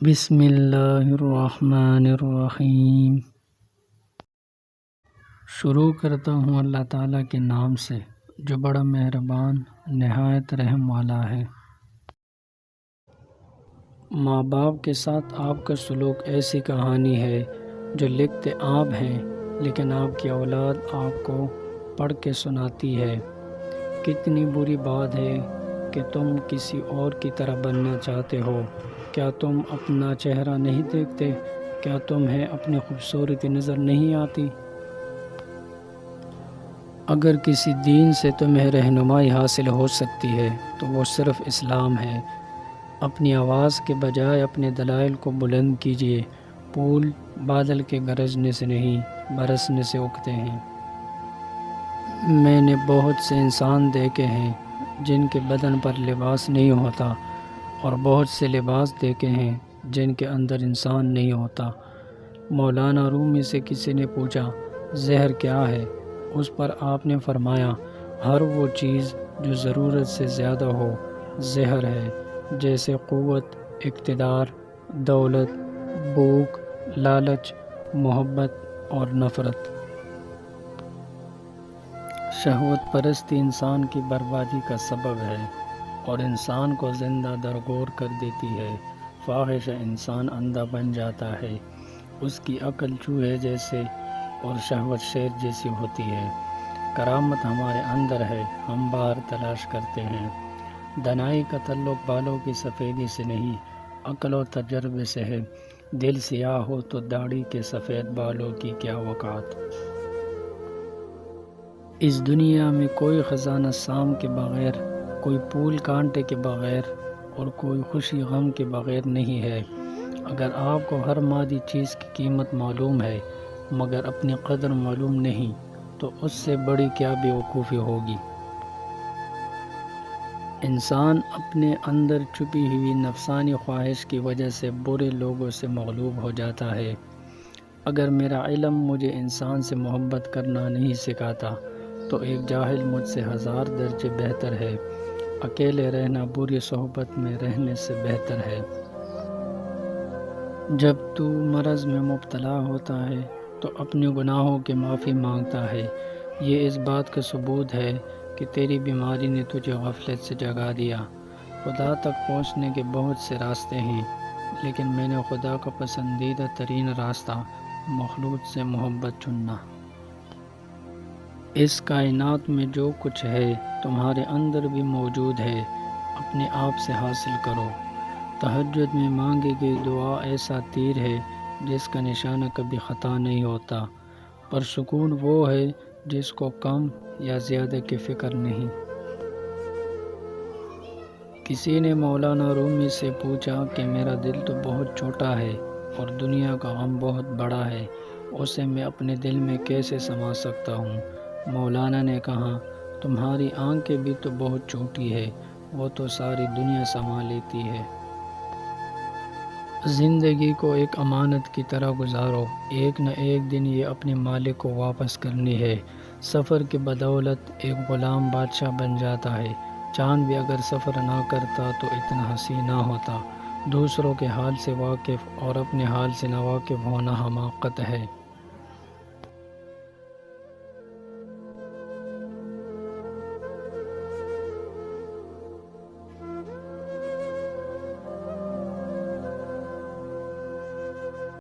بسم اللہ الرحمن الرحیم۔ شروع کرتا ہوں اللہ تعالیٰ کے نام سے جو بڑا مہربان نہایت رحم والا ہے۔ ماں باپ کے ساتھ آپ کا سلوک ایسی کہانی ہے جو لکھتے آپ ہیں لیکن آپ کی اولاد آپ کو پڑھ کے سناتی ہے۔ کتنی بری بات ہے کہ تم کسی اور کی طرح بننا چاہتے ہو۔ کیا تم اپنا چہرہ نہیں دیکھتے؟ کیا تمہیں اپنی خوبصورتی نظر نہیں آتی؟ اگر کسی دین سے تمہیں رہنمائی حاصل ہو سکتی ہے تو وہ صرف اسلام ہے۔ اپنی آواز کے بجائے اپنے دلائل کو بلند کیجیے۔ پھول بادل کے گرجنے سے نہیں برسنے سے اگتے ہیں۔ میں نے بہت سے انسان دیکھے ہیں جن کے بدن پر لباس نہیں ہوتا اور بہت سے لباس دیکھے ہیں جن کے اندر انسان نہیں ہوتا۔ مولانا رومی سے کسی نے پوچھا زہر کیا ہے؟ اس پر آپ نے فرمایا ہر وہ چیز جو ضرورت سے زیادہ ہو زہر ہے، جیسے قوت، اقتدار، دولت، بھوک، لالچ، محبت اور نفرت۔ شہوت پرستی انسان کی بربادی کا سبب ہے اور انسان کو زندہ درگور کر دیتی ہے۔ فاحشہ انسان اندھا بن جاتا ہے، اس کی عقل چوہے جیسے اور شہوت شیر جیسی ہوتی ہے۔ کرامت ہمارے اندر ہے، ہم باہر تلاش کرتے ہیں۔ دانائی کا تعلق بالوں کی سفیدی سے نہیں، عقل و تجربے سے ہے۔ دل سیاہ ہو تو داڑھی کے سفید بالوں کی کیا وقعت۔ اس دنیا میں کوئی خزانہ سام کے بغیر، کوئی پھول کانٹے کے بغیر اور کوئی خوشی غم کے بغیر نہیں ہے۔ اگر آپ کو ہر مادی چیز کی قیمت معلوم ہے مگر اپنی قدر معلوم نہیں تو اس سے بڑی کیا بے وقوفی ہوگی۔ انسان اپنے اندر چھپی ہوئی نفسانی خواہش کی وجہ سے برے لوگوں سے مغلوب ہو جاتا ہے۔ اگر میرا علم مجھے انسان سے محبت کرنا نہیں سکھاتا تو ایک جاہل مجھ سے 1000 درجے بہتر ہے۔ اکیلے رہنا بری صحبت میں رہنے سے بہتر ہے۔ جب تو مرض میں مبتلا ہوتا ہے تو اپنے گناہوں کی معافی مانگتا ہے۔ یہ اس بات کا ثبوت ہے کہ تیری بیماری نے تجھے غفلت سے جگا دیا۔ خدا تک پہنچنے کے بہت سے راستے ہیں لیکن میں نے خدا کا پسندیدہ ترین راستہ مخلوق سے محبت چننا۔ اس کائنات میں جو کچھ ہے تمہارے اندر بھی موجود ہے، اپنے آپ سے حاصل کرو۔ تہجد میں مانگی گئی دعا ایسا تیر ہے جس کا نشانہ کبھی خطا نہیں ہوتا، پر سکون وہ ہے جس کو کم یا زیادہ کی فکر نہیں۔ کسی نے مولانا رومی سے پوچھا کہ میرا دل تو بہت چھوٹا ہے اور دنیا کا غم بہت بڑا ہے، اسے میں اپنے دل میں کیسے سما سکتا ہوں؟ مولانا نے کہا تمہاری آنکھیں بھی تو بہت چھوٹی ہے، وہ تو ساری دنیا سما لیتی ہے۔ زندگی کو ایک امانت کی طرح گزارو، ایک نہ ایک دن یہ اپنے مالک کو واپس کرنی ہے۔ سفر کی بدولت ایک غلام بادشاہ بن جاتا ہے۔ چاند بھی اگر سفر نہ کرتا تو اتنا حسین نہ ہوتا۔ دوسروں کے حال سے واقف اور اپنے حال سے ناواقف ہونا حماقت ہے۔